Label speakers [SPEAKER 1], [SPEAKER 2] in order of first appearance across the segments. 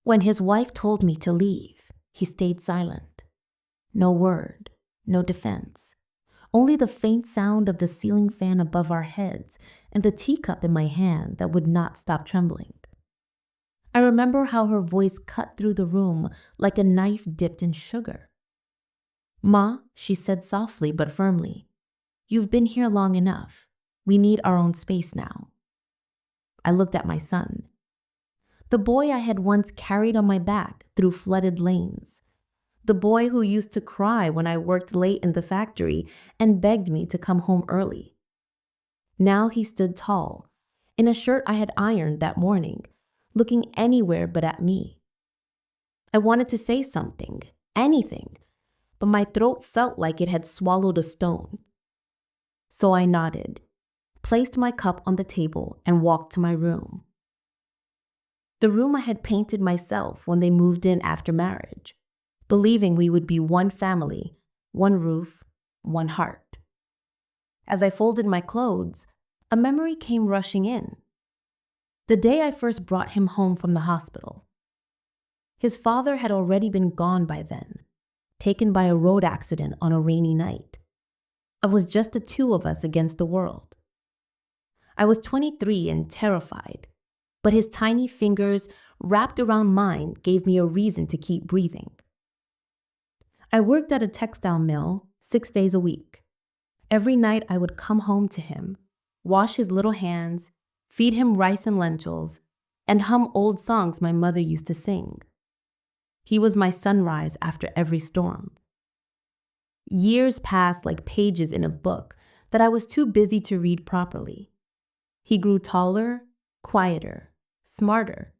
[SPEAKER 1] When his wife told me to leave, he stayed silent. No word, no defense. Only the faint sound of the ceiling fan above our heads and the teacup in my hand that would not stop trembling. I remember how her voice cut through the room like a knife dipped in sugar. "Ma," she said softly but firmly, "you've been here long enough. We need our own space now." I looked at my son, the boy I had once carried on my back through flooded lanes, the boy who used to cry when I worked late in the factory and begged me to come home early. Now he stood tall, in a shirt I had ironed that morning, looking anywhere but at me. I wanted to say something, anything, but my throat felt like it had swallowed a stone. So I nodded, placed my cup on the table, and walked to my room. The room I had painted myself when they moved in after marriage, believing we would be one family, one roof, one heart. As I folded my clothes, a memory came rushing in. The day I first brought him home from the hospital. His father had already been gone by then, taken by a road accident on a rainy night. It was just the two of us against the world. I was 23 and terrified, but his tiny fingers wrapped around mine gave me a reason to keep breathing. I worked at a textile mill 6 days a week. Every night I would come home to him, wash his little hands, feed him rice and lentils, and hum old songs my mother used to sing. He was my sunrise after every storm. Years passed like pages in a book that I was too busy to read properly. He grew taller, quieter, smarter.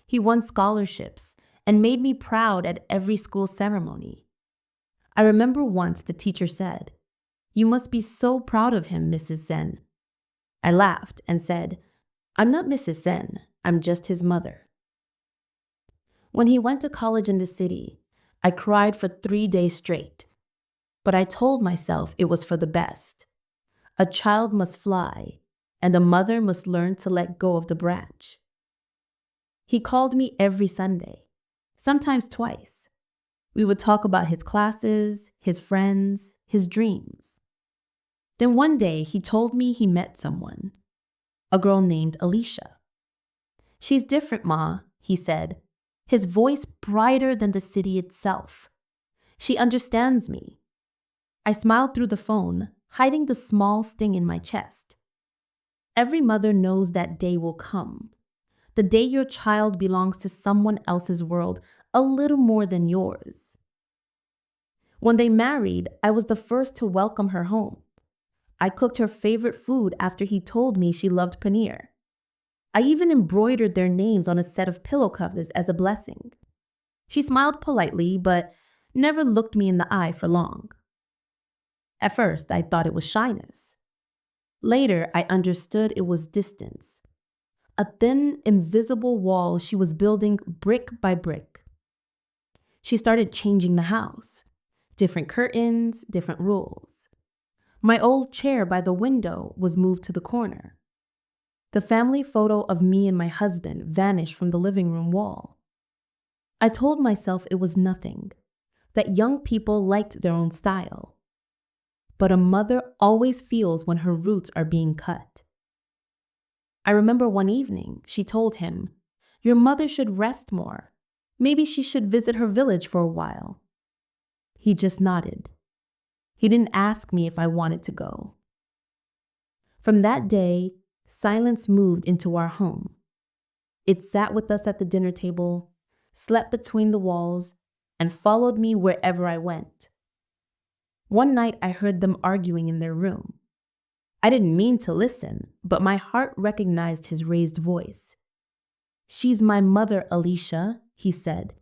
[SPEAKER 1] He won scholarships and made me proud at every school ceremony. I remember once the teacher said, "You must be so proud of him, Mrs. Zen." I laughed and said, "I'm not Mrs. Zen, I'm just his mother." When he went to college in the city, I cried for 3 days straight. But I told myself it was for the best. A child must fly, and a mother must learn to let go of the branch. He called me every Sunday, sometimes twice. We would talk about his classes, his friends, his dreams. Then one day he told me he met someone, a girl named Alicia. "She's different, Ma," he said, his voice brighter than the city itself. "She understands me." I smiled through the phone, hiding the small sting in my chest. Every mother knows that day will come. The day your child belongs to someone else's world a little more than yours. When they married, I was the first to welcome her home. I cooked her favorite food after he told me she loved paneer. I even embroidered their names on a set of pillow covers as a blessing. She smiled politely, but never looked me in the eye for long. At first, I thought it was shyness. Later, I understood it was distance. A thin, invisible wall she was building brick by brick. She started changing the house. Different curtains, different rules. My old chair by the window was moved to the corner. The family photo of me and my husband vanished from the living room wall. I told myself it was nothing, that young people liked their own style. But a mother always feels when her roots are being cut. I remember one evening, she told him, "Your mother should rest more. Maybe she should visit her village for a while." He just nodded. He didn't ask me if I wanted to go. From that day, silence moved into our home. It sat with us at the dinner table, slept between the walls, and followed me wherever I went. One night I heard them arguing in their room. I didn't mean to listen, but my heart recognized his raised voice. "She's my mother, Alicia," he said.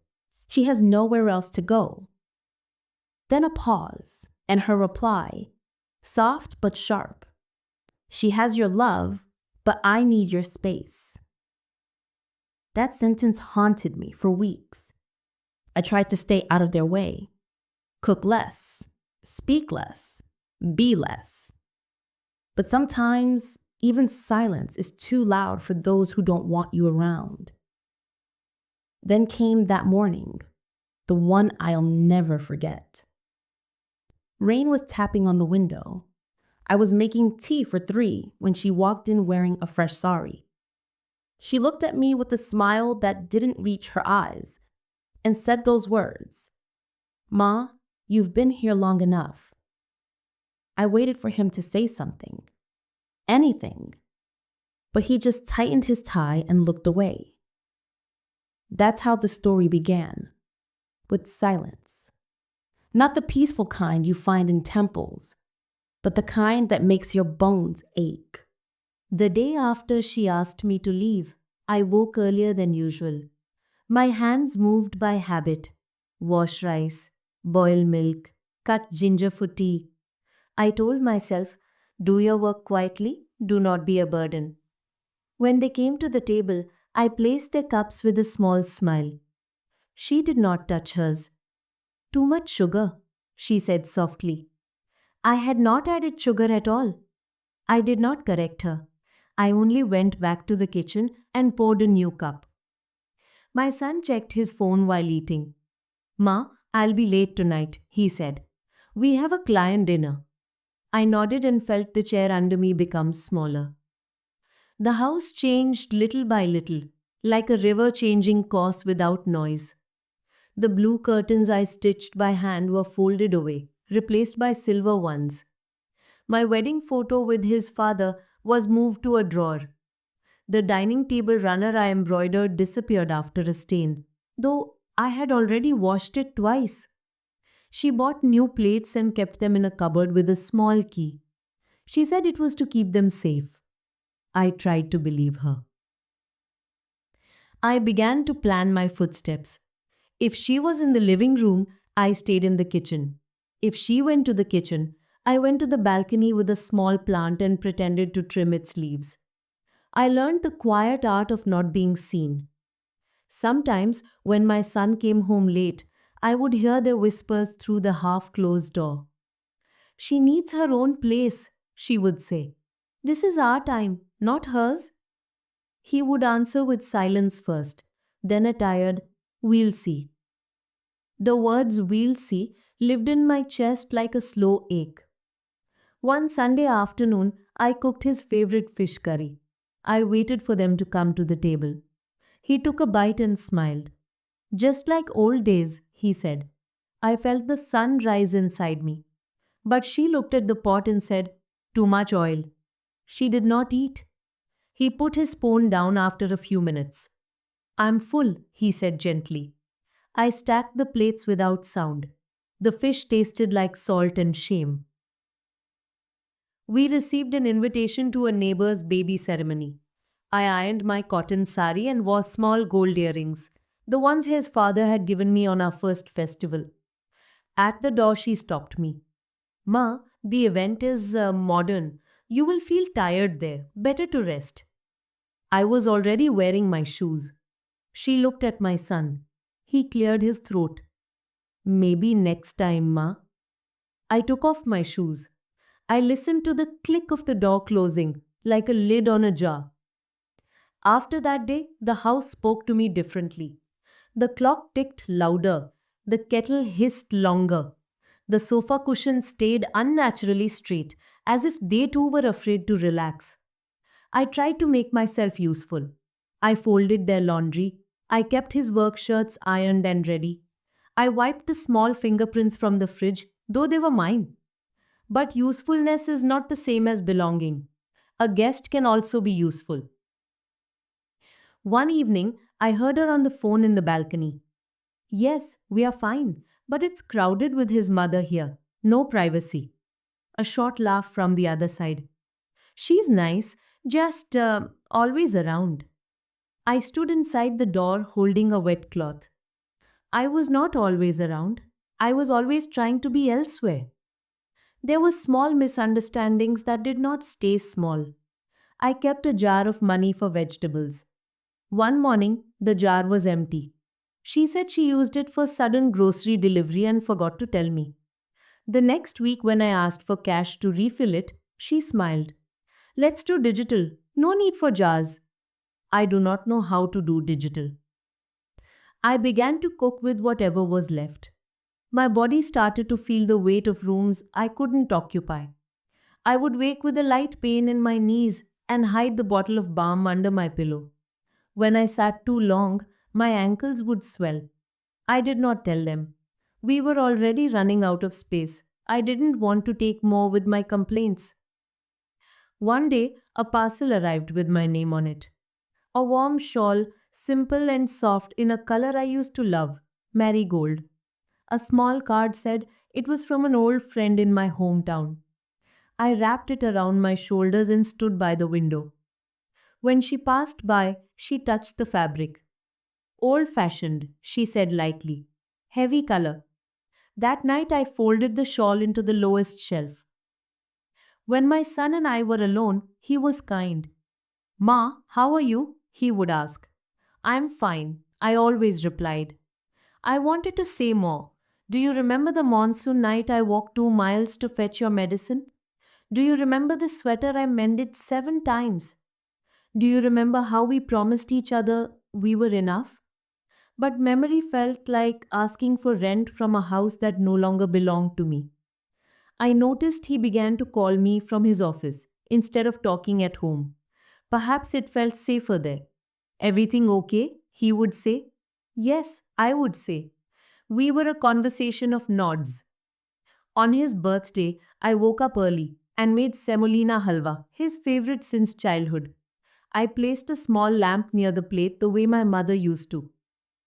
[SPEAKER 1] "She has nowhere else to go." Then a pause, and her reply, soft but sharp. "She has your love, but I need your space." That sentence haunted me for weeks. I tried to stay out of their way, cook less, speak less, be less. But sometimes, even silence is too loud for those who don't want you around. Then came that morning, the one I'll never forget. Rain was tapping on the window. I was making tea for 3 when she walked in wearing a fresh sari. She looked at me with a smile that didn't reach her eyes and said those words, "Ma, you've been here long enough." I waited for him to say something, anything, but he just tightened his tie and looked away. That's how the story began, with silence. Not the peaceful kind you find in temples, but the kind that makes your bones ache. The day after she asked me to leave, I woke earlier than usual. My hands moved by habit. Wash rice, boil milk, cut ginger for tea. I told myself, do your work quietly, do not be a burden. When they came to the table, I placed their cups with a small smile. She did not touch hers. Too much sugar, she said softly. I had not added sugar at all. I did not correct her. I only went back to the kitchen and poured a new cup. My son checked his phone while eating. "Ma, I'll be late tonight," he said. "We have a client dinner." I nodded and felt the chair under me become smaller. The house changed little by little, like a river changing course without noise. The blue curtains I stitched by hand were folded away, replaced by silver ones. My wedding photo with his father was moved to a drawer. The dining table runner I embroidered disappeared after a stain, though I had already washed it twice. She bought new plates and kept them in a cupboard with a small key. She said it was to keep them safe. I tried to believe her. I began to plan my footsteps. If she was in the living room, I stayed in the kitchen. If she went to the kitchen, I went to the balcony with a small plant and pretended to trim its leaves. I learned the quiet art of not being seen. Sometimes, when my son came home late, I would hear their whispers through the half-closed door. "She needs her own place," she would say. "This is our time, not hers." He would answer with silence first, then a tired, "We'll see." The words "we'll see" lived in my chest like a slow ache. One Sunday afternoon, I cooked his favorite fish curry. I waited for them to come to the table. He took a bite and smiled. "Just like old days," he said. I felt the sun rise inside me. But she looked at the pot and said, "Too much oil." She did not eat. He put his spoon down after a few minutes. "I'm full," he said gently. I stacked the plates without sound. The fish tasted like salt and shame. We received an invitation to a neighbor's baby ceremony. I ironed my cotton sari and wore small gold earrings, the ones his father had given me on our first festival. At the door, she stopped me. "Ma, the event is modern. You will feel tired there. Better to rest." I was already wearing my shoes. She looked at my son. He cleared his throat. "Maybe next time, Ma." I took off my shoes. I listened to the click of the door closing, like a lid on a jar. After that day, the house spoke to me differently. The clock ticked louder. The kettle hissed longer. The sofa cushions stayed unnaturally straight, as if they too were afraid to relax. I tried to make myself useful. I folded their laundry. I kept his work shirts ironed and ready. I wiped the small fingerprints from the fridge, though they were mine. But usefulness is not the same as belonging. A guest can also be useful. One evening, I heard her on the phone in the balcony. "Yes, we are fine, but it's crowded with his mother here. No privacy." A short laugh from the other side. "She's nice, just always around." I stood inside the door holding a wet cloth. I was not always around. I was always trying to be elsewhere. There were small misunderstandings that did not stay small. I kept a jar of money for vegetables. One morning, the jar was empty. She said she used it for sudden grocery delivery and forgot to tell me. The next week, when I asked for cash to refill it, she smiled. "Let's do digital. No need for jars." I do not know how to do digital.
[SPEAKER 2] I began to cook with whatever was left. My body started to feel the weight of rooms I couldn't occupy. I would wake with a light pain in my knees and hide the bottle of balm under my pillow. When I sat too long, my ankles would swell. I did not tell them. We were already running out of space. I didn't want to take more with my complaints. One day, a parcel arrived with my name on it. A warm shawl, simple and soft in a color I used to love, marigold. A small card said it was from an old friend in my hometown. I wrapped it around my shoulders and stood by the window. When she passed by, she touched the fabric. Old fashioned, she said lightly. Heavy color. That night I folded the shawl into the lowest shelf. When my son and I were alone, he was kind. Ma, how are you? He would ask. I'm fine, I always replied. I wanted to say more. Do you remember the monsoon night I walked 2 miles to fetch your medicine? Do you remember the sweater I mended 7 times? Do you remember how we promised each other we were enough? But memory felt like asking for rent from a house that no longer belonged to me. I noticed he began to call me from his office instead of talking at home. Perhaps it felt safer there. Everything okay? He would say. Yes, I would say. We were a conversation of nods. On his birthday, I woke up early and made semolina halwa, his favorite since childhood. I placed a small lamp near the plate the way my mother used to.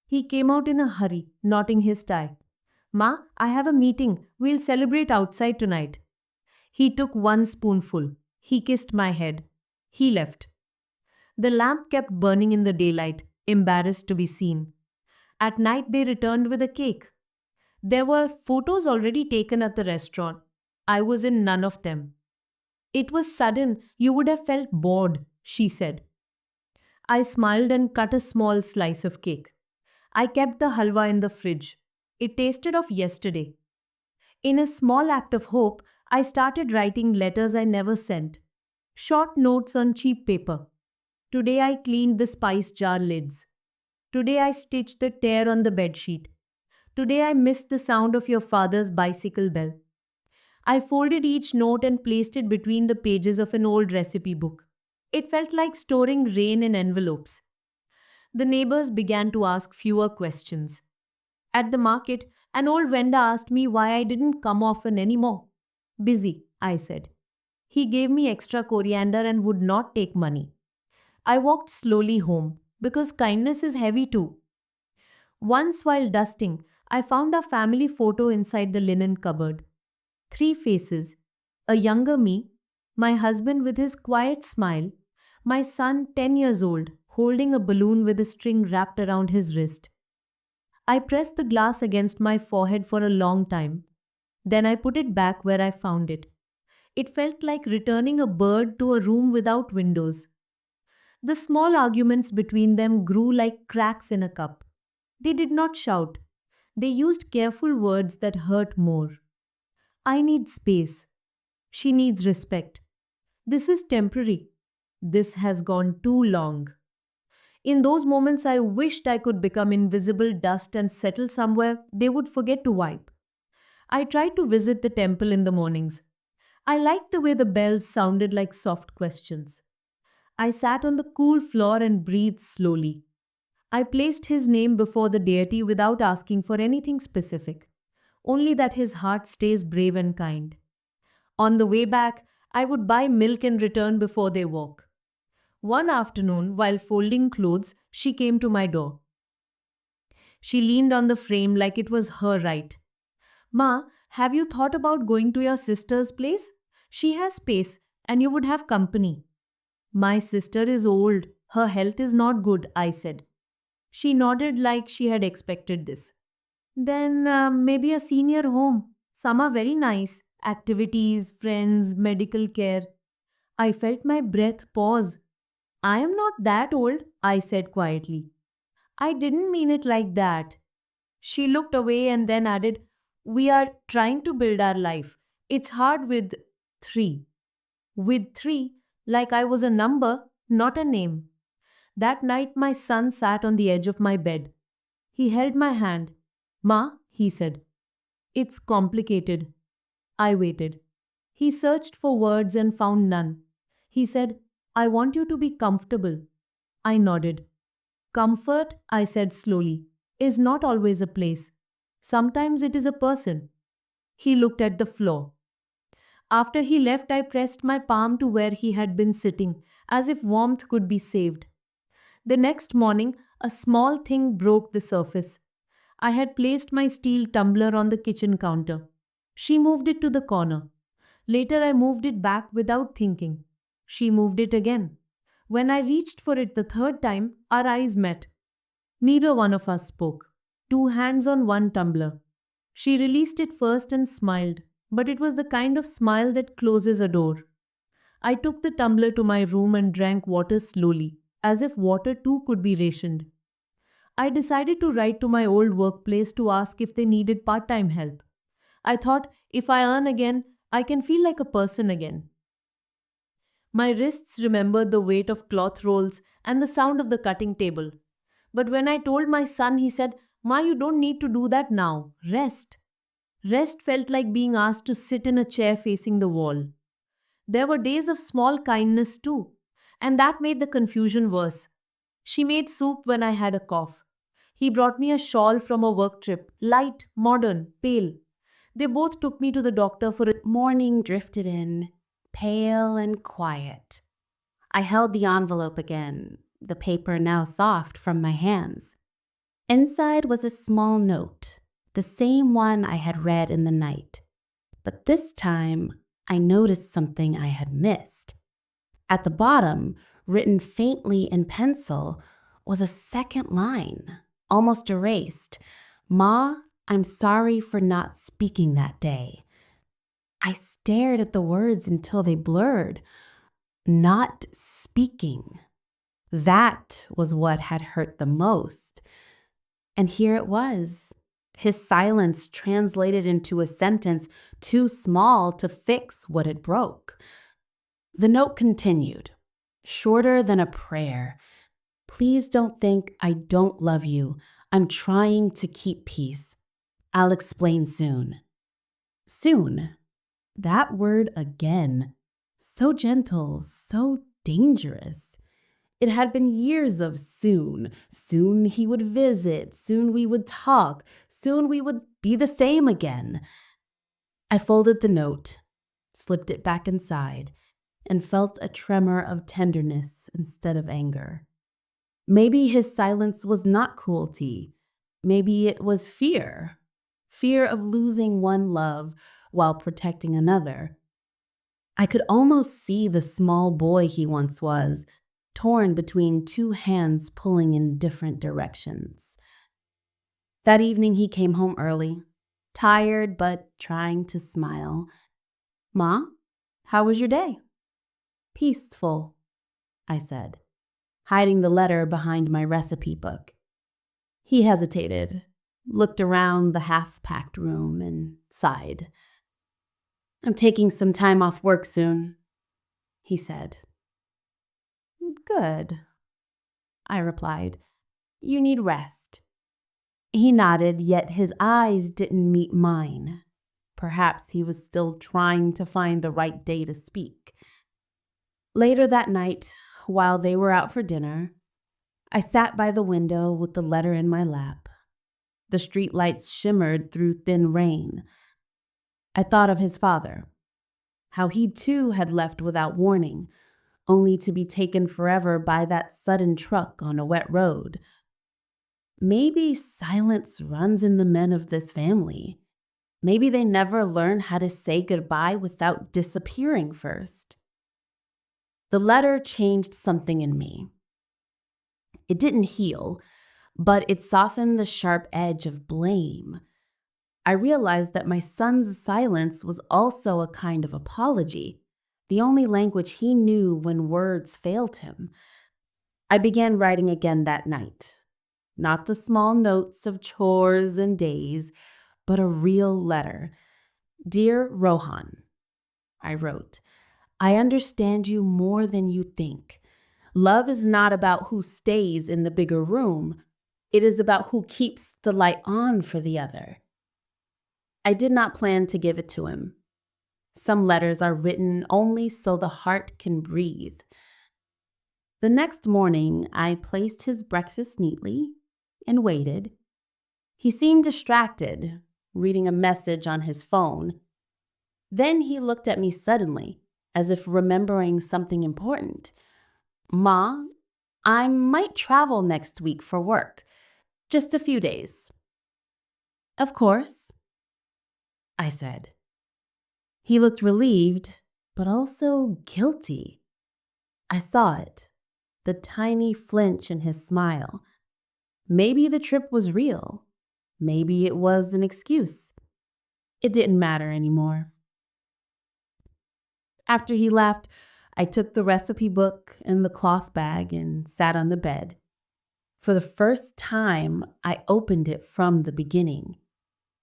[SPEAKER 2] He came out in a hurry, knotting his tie. Ma, I have a meeting. We'll celebrate outside tonight. He took one spoonful. He kissed my head. He left. The lamp kept burning in the daylight, embarrassed to be seen. At night, they returned with a cake. There were photos already taken at the restaurant. I was in none of them. It was sudden, you would have felt bored, she said. I smiled and cut a small slice of cake. I kept the halwa in the fridge. It tasted of yesterday. In a small act of hope, I started writing letters I never sent. Short notes on cheap paper. Today I cleaned the spice jar lids. Today I stitched the tear on the bedsheet. Today I missed the sound of your father's bicycle bell. I folded each note and placed it between the pages of an old recipe book. It felt like storing rain in envelopes. The neighbors began to ask fewer questions. At the market, an old vendor asked me why I didn't come often anymore. Busy, I said. He gave me extra coriander and would not take money. I walked slowly home because kindness is heavy too. Once while dusting, I found a family photo inside the linen cupboard. 3 faces, a younger me, my husband with his quiet smile, my son 10 years old holding a balloon with a string wrapped around his wrist. I pressed the glass against my forehead for a long time. Then I put it back where I found it. It felt like returning a bird to a room without windows. The small arguments between them grew like cracks in a cup. They did not shout. They used careful words that hurt more. I need space. She needs respect. This is temporary. This has gone too long. In those moments, I wished I could become invisible dust and settle somewhere they would forget to wipe. I tried to visit the temple in the mornings. I liked the way the bells sounded like soft questions. I sat on the cool floor and breathed slowly. I placed his name before the deity without asking for anything specific, only that his heart stays brave and kind. On the way back, I would buy milk and return before they woke. One afternoon, while folding clothes, she came to my door. She leaned on the frame like it was her right. Ma, have you thought about going to your sister's place? She has space, and you would have company. My sister is old. Her health is not good, I said. She nodded like she had expected this. Then maybe a senior home. Some are very nice. Activities, friends, medical care. I felt my breath pause. I am not that old, I said quietly. I didn't mean it like that. She looked away and then added, we are trying to build our life. It's hard with 3. With 3, like I was a number, not a name. That night, my son sat on the edge of my bed. He held my hand. "Ma," he said, "it's complicated." I waited. He searched for words and found none. He said, "I want you to be comfortable." I nodded. "Comfort," I said slowly, "is not always a place. Sometimes it is a person." He looked at the floor. After he left, I pressed my palm to where he had been sitting, as if warmth could be saved. The next morning, a small thing broke the surface. I had placed my steel tumbler on the kitchen counter. She moved it to the corner. Later, I moved it back without thinking. She moved it again. When I reached for it the third time, our eyes met. Neither one of us spoke. Two hands on one tumbler. She released it first and smiled, but it was the kind of smile that closes a door. I took the tumbler to my room and drank water slowly, as if water too could be rationed. I decided to write to my old workplace to ask if they needed part time help. I thought, if I earn again, I can feel like a person again. My wrists remembered the weight of cloth rolls and the sound of the cutting table. But when I told my son, he said, "Ma, you don't need to do that now. Rest." Rest felt like being asked to sit in a chair facing the wall. There were days of small kindness too, and that made the confusion worse. She made soup when I had a cough. He brought me a shawl from a work trip, light, modern, pale. They both took me to the doctor for a
[SPEAKER 1] Morning drifted in, pale and quiet. I held the envelope again, the paper now soft from my hands. Inside was a small note, the same one I had read in the night. But this time, I noticed something I had missed. At the bottom, written faintly in pencil, was a second line, almost erased. "Ma, I'm sorry for not speaking that day." I stared at the words until they blurred. Not speaking. That was what had hurt the most. And here it was. His silence translated into a sentence too small to fix what it broke. The note continued, shorter than a prayer. "Please don't think I don't love you. I'm trying to keep peace. I'll explain soon." Soon. That word again. So gentle, so dangerous. It had been years of soon. Soon he would visit. Soon we would talk. Soon we would be the same again. I folded the note, slipped it back inside, and felt a tremor of tenderness instead of anger. Maybe his silence was not cruelty. Maybe it was fear. Fear of losing one love while protecting another. I could almost see the small boy he once was, torn between two hands pulling in different directions. That evening he came home early, tired but trying to smile. "Ma, how was your day?" "Peaceful," I said, hiding the letter behind my recipe book. He hesitated, looked around the half-packed room, and sighed. "I'm taking some time off work soon," he said. "Good," I replied. "You need rest." He nodded, yet his eyes didn't meet mine. Perhaps he was still trying to find the right day to speak. Later that night, while they were out for dinner, I sat by the window with the letter in my lap. The streetlights shimmered through thin rain. I thought of his father, how he too had left without warning, only to be taken forever by that sudden truck on a wet road. Maybe silence runs in the men of this family. Maybe they never learn how to say goodbye without disappearing first. The letter changed something in me. It didn't heal, but it softened the sharp edge of blame. I realized that my son's silence was also a kind of apology, the only language he knew when words failed him. I began writing again that night. Not the small notes of chores and days, but a real letter. "Dear Rohan," I wrote, "I understand you more than you think. Love is not about who stays in the bigger room. It is about who keeps the light on for the other. I did not plan to give it to him. Some letters are written only so the heart can breathe. The next morning, I placed his breakfast neatly and waited. He seemed distracted, reading a message on his phone. Then he looked at me suddenly, as if remembering something important. "Ma, I might travel next week for work. Just a few days." "Of course," I said. He looked relieved, but also guilty. I saw it, the tiny flinch in his smile. Maybe the trip was real. Maybe it was an excuse. It didn't matter anymore. After he left, I took the recipe book and the cloth bag and sat on the bed. For the first time, I opened it from the beginning.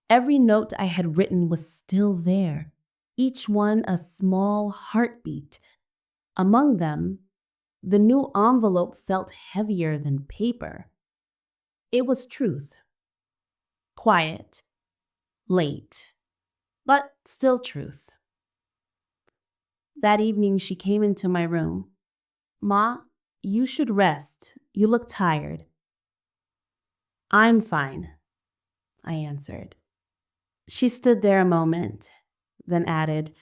[SPEAKER 1] Every note I had written was still there, each one a small heartbeat. Among them, the new envelope felt heavier than paper. It was truth. Quiet, late, but still truth. That evening, she came into my room. "Ma, you should rest. You look tired." "I'm fine," I answered. She stood there a moment, then added,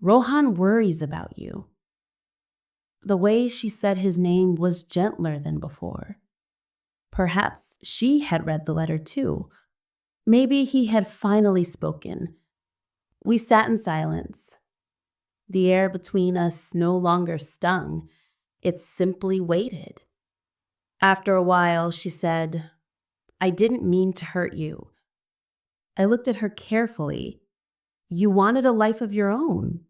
[SPEAKER 1] "Rohan worries about you." The way she said his name was gentler than before. Perhaps she had read the letter too. Maybe he had finally spoken. We sat in silence. The air between us no longer stung. It simply waited. After a while, she said, "I didn't mean to hurt you." I looked at her carefully. "You wanted a life of your own.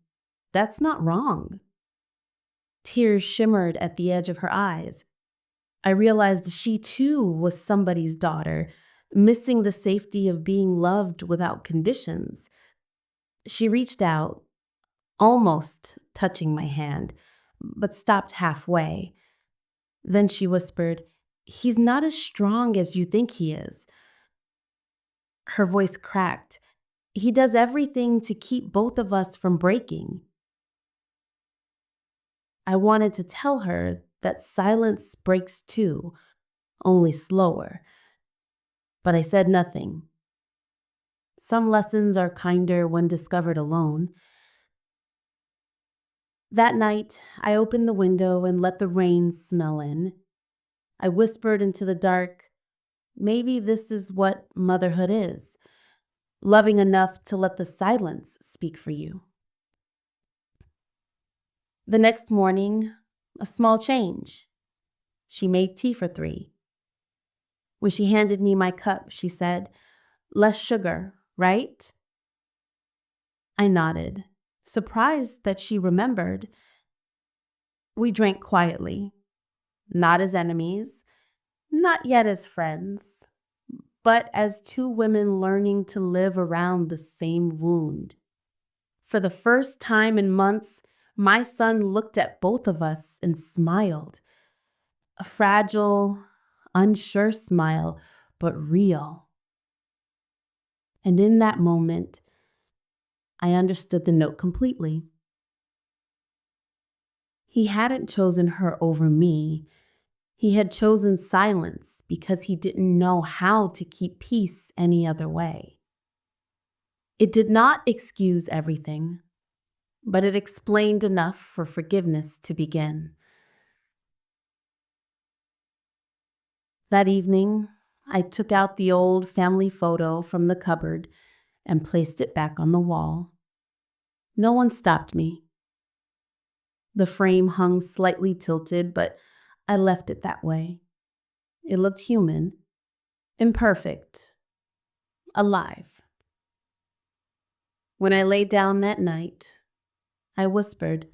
[SPEAKER 1] That's not wrong." Tears shimmered at the edge of her eyes. I realized she too was somebody's daughter, missing the safety of being loved without conditions. She reached out, almost touching my hand, but stopped halfway. Then she whispered, "He's not as strong as you think he is." Her voice cracked. "He does everything to keep both of us from breaking." I wanted to tell her that silence breaks too, only slower. But I said nothing. Some lessons are kinder when discovered alone. That night, I opened the window and let the rain smell in. I whispered into the dark, "Maybe this is what motherhood is, loving enough to let the silence speak for you." The next morning, a small change. She made tea for 3. When she handed me my cup, she said, "Less sugar, right?" I nodded, surprised that she remembered. We drank quietly, not as enemies, not yet as friends, but as two women learning to live around the same wound. For the first time in months, my son looked at both of us and smiled. A fragile, unsure smile, but real. And in that moment, I understood the note completely. He hadn't chosen her over me. He had chosen silence because he didn't know how to keep peace any other way. It did not excuse everything, but it explained enough for forgiveness to begin. That evening, I took out the old family photo from the cupboard and placed it back on the wall. No one stopped me. The frame hung slightly tilted, but I left it that way. It looked human, imperfect, alive. When I lay down that night, I whispered,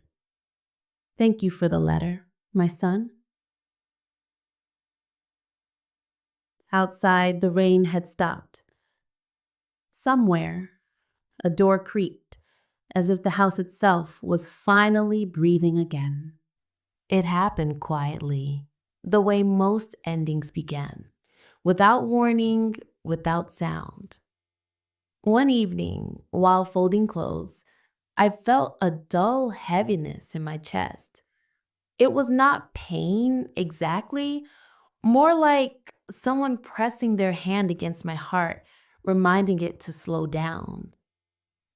[SPEAKER 1] "Thank you for the letter, my son." Outside, the rain had stopped. Somewhere, a door creaked, as if the house itself was finally breathing again. It happened quietly, the way most endings began, without warning, without sound. One evening, while folding clothes, I felt a dull heaviness in my chest. It was not pain exactly, more like someone pressing their hand against my heart, reminding it to slow down.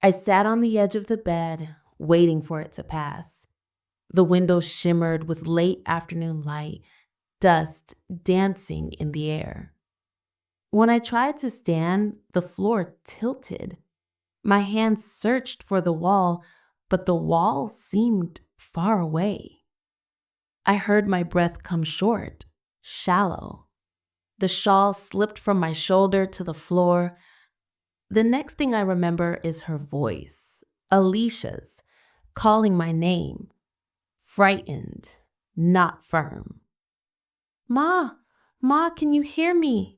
[SPEAKER 1] I sat on the edge of the bed, waiting for it to pass. The window shimmered with late afternoon light, dust dancing in the air. When I tried to stand, the floor tilted. My hands searched for the wall, but the wall seemed far away. I heard my breath come short, shallow. The shawl slipped from my shoulder to the floor. The next thing I remember is her voice, Alicia's, calling my name, frightened, not firm. Ma, Ma, can you hear me?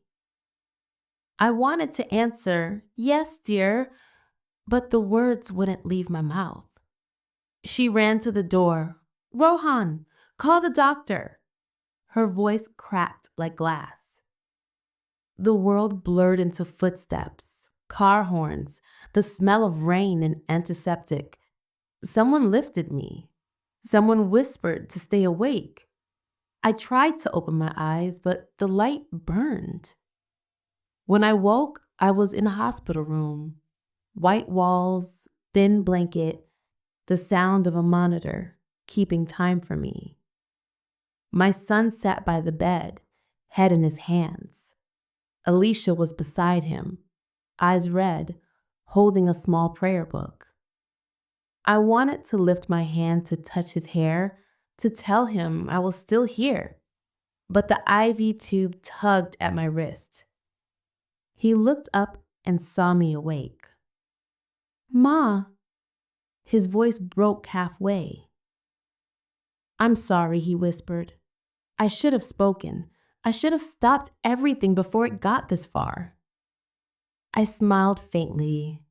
[SPEAKER 1] I wanted to answer, yes, dear, but the words wouldn't leave my mouth. She ran to the door. Rohan, call the doctor. Her voice cracked like glass. The world blurred into footsteps, car horns, the smell of rain and antiseptic. Someone lifted me. Someone whispered to stay awake. I tried to open my eyes, but the light burned. When I woke, I was in a hospital room. White walls, thin blanket, the sound of a monitor keeping time for me. My son sat by the bed, head in his hands. Alicia was beside him, eyes red, holding a small prayer book. I wanted to lift my hand to touch his hair, to tell him I was still here, but the IV tube tugged at my wrist. He looked up and saw me awake. Ma, his voice broke halfway. I'm sorry, he whispered. I should have spoken. I should have stopped everything before it got this far. I smiled faintly.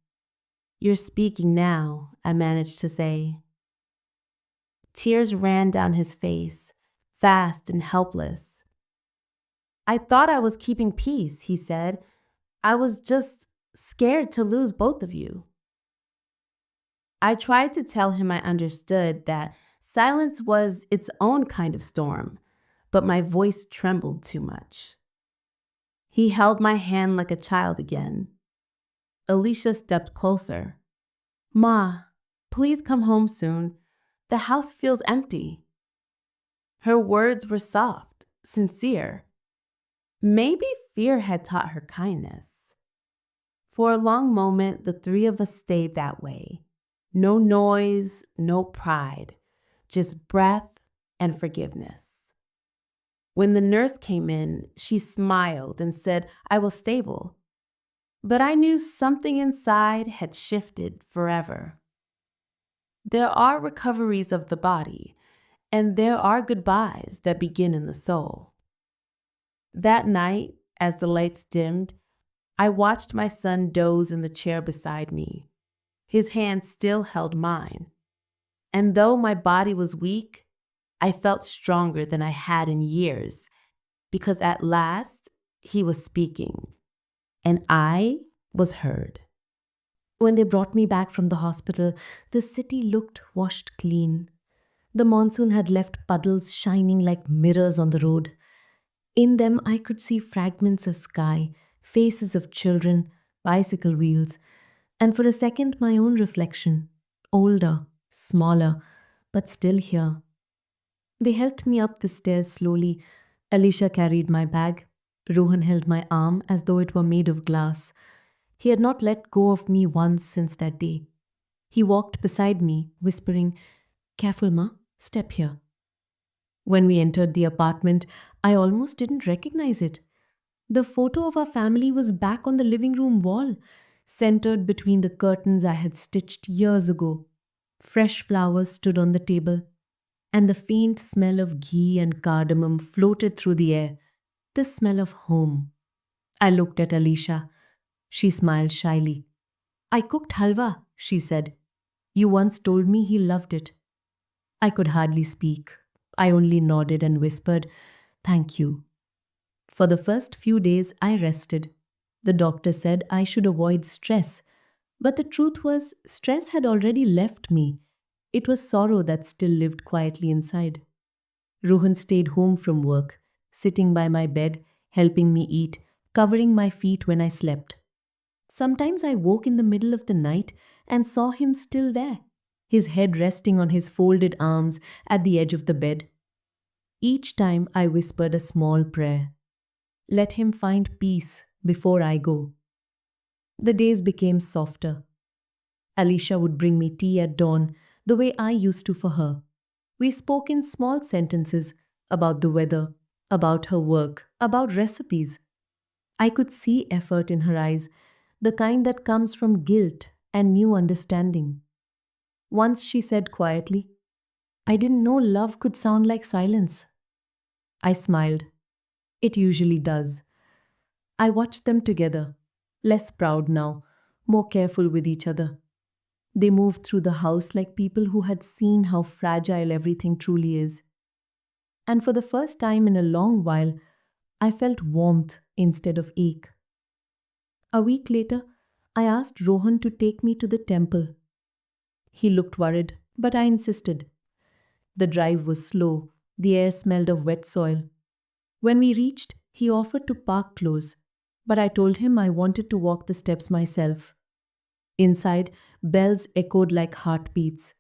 [SPEAKER 1] You're speaking now, I managed to say. Tears ran down his face, fast and helpless. I thought I was keeping peace, he said. I was just scared to lose both of you. I tried to tell him I understood that silence was its own kind of storm, but my voice trembled too much. He held my hand like a child again. Alicia stepped closer. Ma, please come home soon. The house feels empty. Her words were soft, sincere. Maybe fear had taught her kindness. For a long moment, the three of us stayed that way. No noise, no pride, just breath and forgiveness. When the nurse came in, she smiled and said I was stable. But I knew something inside had shifted forever. There are recoveries of the body, and there are goodbyes that begin in the soul. That night, as the lights dimmed, I watched my son doze in the chair beside me. His hand still held mine. And though my body was weak, I felt stronger than I had in years, because at last he was speaking, and I was heard. When they brought me back from the hospital, the city looked washed clean. The monsoon had left puddles shining like mirrors on the road. In them, I could see fragments of sky, faces of children, bicycle wheels, and for a second, my own reflection, older, smaller, but still here. They helped me up the stairs slowly. Alicia carried my bag. Rohan held my arm as though it were made of glass. He had not let go of me once since that day. He walked beside me, whispering, Careful, Ma, step here. When we entered the apartment, I almost didn't recognize it. The photo of our family was back on the living room wall, centered between the curtains I had stitched years ago. Fresh flowers stood on the table, and the faint smell of ghee and cardamom floated through the air, the smell of home. I looked at Alicia. She smiled shyly. I cooked halwa, she said. You once told me he loved it. I could hardly speak. I only nodded and whispered, Thank you.
[SPEAKER 2] For the first few days, I rested. The doctor said I should avoid stress, but the truth was, stress had already left me. It was sorrow that still lived quietly inside. Rohan stayed home from work, sitting by my bed, helping me eat, covering my feet when I slept. Sometimes I woke in the middle of the night and saw him still there, his head resting on his folded arms at the edge of the bed. Each time I whispered a small prayer. Let him find peace before I go. The days became softer. Alicia would bring me tea at dawn, the way I used to for her. We spoke in small sentences about the weather, about her work, about recipes. I could see effort in her eyes, the kind that comes from guilt and new understanding. Once she said quietly, I didn't know love could sound like silence. I smiled. It usually does. I watched them together, less proud now, more careful with each other. They moved through the house like people who had seen how fragile everything truly is. And for the first time in a long while, I felt warmth instead of ache. A week later, I asked Rohan to take me to the temple. He looked worried, but I insisted. The drive was slow, the air smelled of wet soil. When we reached, he offered to park close, but I told him I wanted to walk the steps myself. Inside, bells echoed like heartbeats.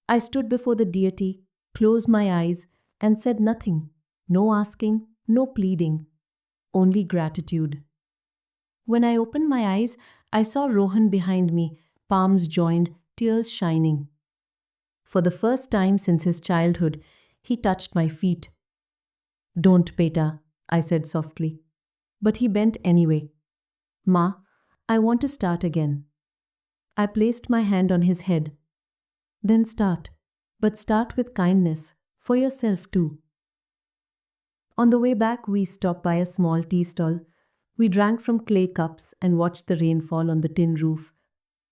[SPEAKER 2] I stood before the deity, closed my eyes, and said nothing. No asking, no pleading, only gratitude. When I opened my eyes, I saw Rohan behind me, palms joined, tears shining. For the first time since his childhood, he touched my feet. Don't, beta, I said softly. But he bent anyway. Ma, I want to start again. I placed my hand on his head. Then start, but start with kindness, for yourself too. On the way back, we stopped by a small tea stall. We drank from clay cups and watched the rain fall on the tin roof.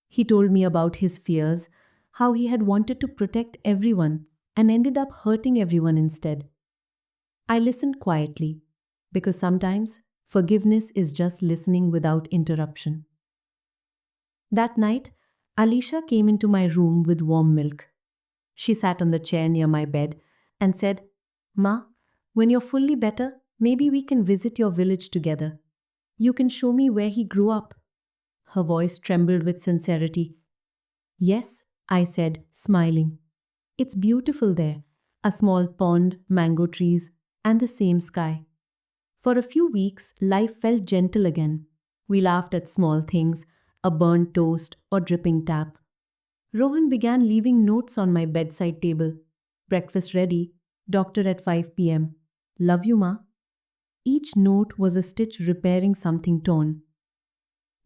[SPEAKER 2] He told me about his fears, how he had wanted to protect everyone and ended up hurting everyone instead. I listened quietly, because sometimes forgiveness is just listening without interruption. That night, Alicia came into my room with warm milk. She sat on the chair near my bed and said, Ma, when you're fully better, maybe we can visit your village together. You can show me where he grew up. Her voice trembled with sincerity. Yes, I said, smiling. It's beautiful there. A small pond, mango trees, and the same sky. For a few weeks, life felt gentle again. We laughed at small things, a burnt toast or dripping tap. Rohan began leaving notes on my bedside table. Breakfast ready, doctor at 5 p.m. Love you, ma. Each note was a stitch repairing something torn.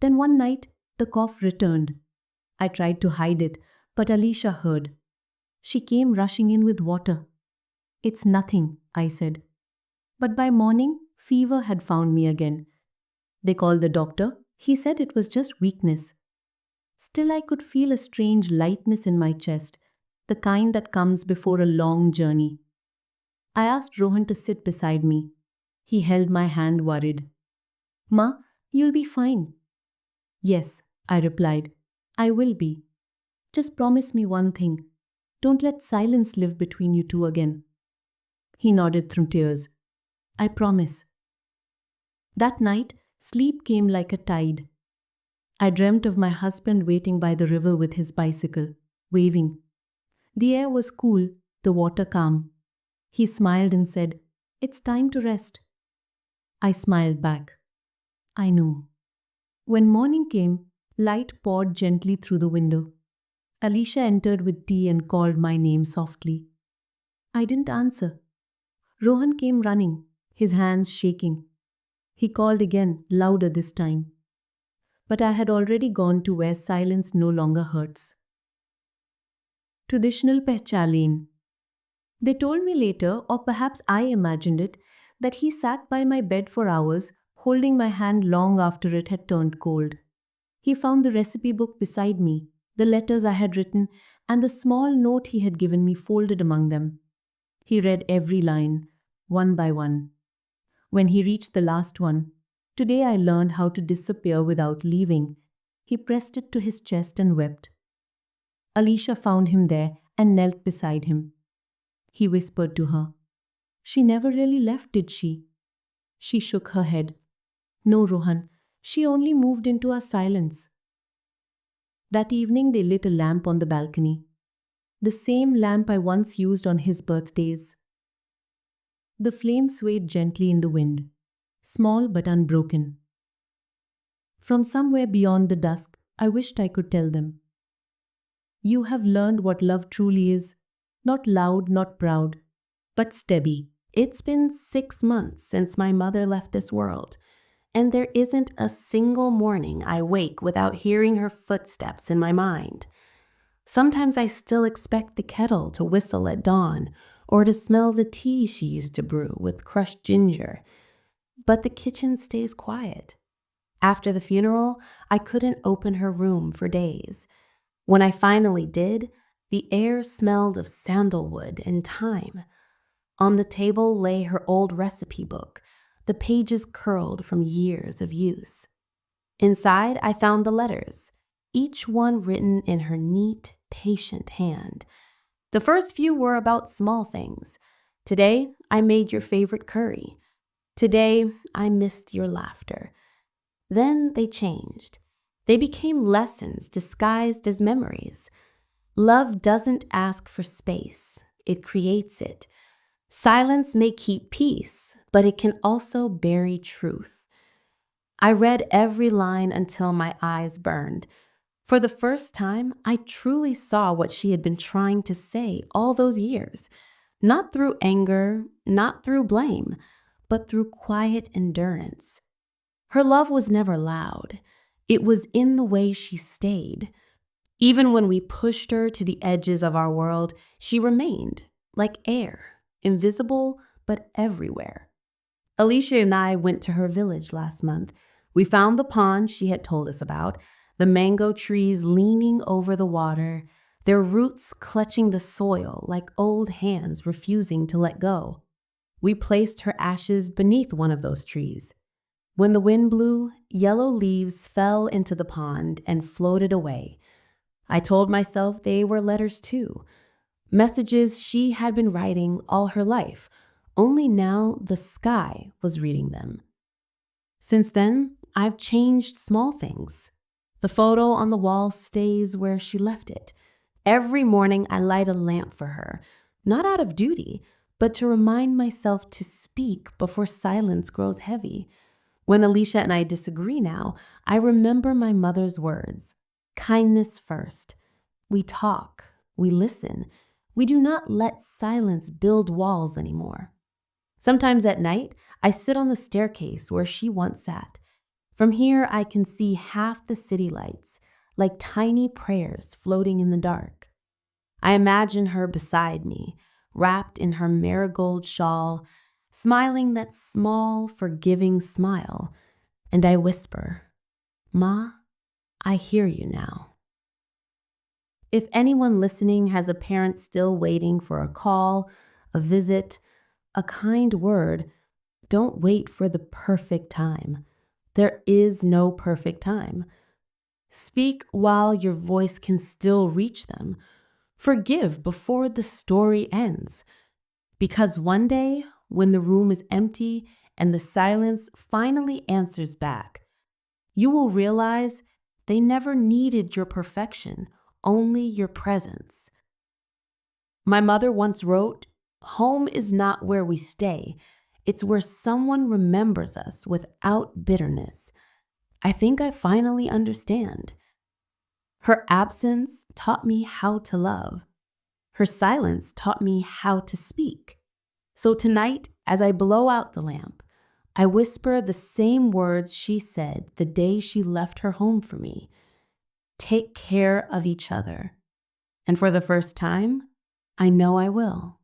[SPEAKER 2] Then one night, the cough returned. I tried to hide it, but Alicia heard. She came rushing in with water. It's nothing, I said. But by morning, fever had found me again. They called the doctor. He said it was just weakness. Still, I could feel a strange lightness in my chest, the kind that comes before a long journey. I asked Rohan to sit beside me. He held my hand worried. Ma, you'll be fine. Yes, I replied. I will be. Just promise me one thing. Don't let silence live between you two again. He nodded through tears. I promise. That night, sleep came like a tide. I dreamt of my husband waiting by the river with his bicycle, waving. The air was cool, the water calm. He smiled and said, It's time to rest. I smiled back. I knew. When morning came, light poured gently through the window. Alicia entered with tea and called my name softly. I didn't answer. Rohan came running, his hands shaking. He called again, louder this time. But I had already gone to where silence no longer hurts. Traditional Pehchalin. They told me later, or perhaps I imagined it, that he sat by my bed for hours, holding my hand long after it had turned cold. He found the recipe book beside me, the letters I had written, and the small note he had given me folded among them. He read every line, one by one. When he reached the last one, "Today I learned how to disappear without leaving," he pressed it to his chest and wept. Alicia found him there and knelt beside him. He whispered to her, "She never really left, did she?" She shook her head. "No, Rohan, she only moved into our silence." That evening they lit a lamp on the balcony. The same lamp I once used on his birthdays. The flame swayed gently in the wind, small but unbroken. From somewhere beyond the dusk, I wished I could tell them, "You have learned what love truly is, not loud, not proud, but steady."
[SPEAKER 1] It's been 6 months since my mother left this world, and there isn't a single morning I wake without hearing her footsteps in my mind. Sometimes I still expect the kettle to whistle at dawn or to smell the tea she used to brew with crushed ginger, but the kitchen stays quiet. After the funeral, I couldn't open her room for days. When I finally did, the air smelled of sandalwood and thyme. On the table lay her old recipe book, the pages curled from years of use. Inside, I found the letters, each one written in her neat, patient hand. The first few were about small things. "Today, I made your favorite curry. Today, I missed your laughter." Then they changed. They became lessons disguised as memories. Love doesn't ask for space, it creates it. Silence may keep peace, but it can also bury truth. I read every line until my eyes burned. For the first time, I truly saw what she had been trying to say all those years. Not through anger, not through blame, but through quiet endurance. Her love was never loud. It was in the way she stayed. Even when we pushed her to the edges of our world, she remained, like air, invisible but everywhere. Alicia and I went to her village last month. We found the pond she had told us about, the mango trees leaning over the water, their roots clutching the soil like old hands refusing to let go. We placed her ashes beneath one of those trees. When the wind blew, yellow leaves fell into the pond and floated away. I told myself they were letters too, messages she had been writing all her life, only now the sky was reading them. Since then, I've changed small things. The photo on the wall stays where she left it. Every morning I light a lamp for her, not out of duty, but to remind myself to speak before silence grows heavy. When Alicia and I disagree now, I remember my mother's words. Kindness first. We talk, we listen. We do not let silence build walls anymore. Sometimes at night, I sit on the staircase where she once sat. From here, I can see half the city lights, like tiny prayers floating in the dark. I imagine her beside me, wrapped in her marigold shawl, smiling that small, forgiving smile, and I whisper, "Ma, I hear you now." If anyone listening has a parent still waiting for a call, a visit, a kind word, don't wait for the perfect time. There is no perfect time. Speak while your voice can still reach them. Forgive before the story ends. Because one day, when the room is empty and the silence finally answers back, you will realize they never needed your perfection, only your presence. My mother once wrote, "Home is not where we stay. It's where someone remembers us without bitterness." I think I finally understand. Her absence taught me how to love. Her silence taught me how to speak. So tonight, as I blow out the lamp, I whisper the same words she said the day she left her home for me. Take care of each other. And for the first time, I know I will.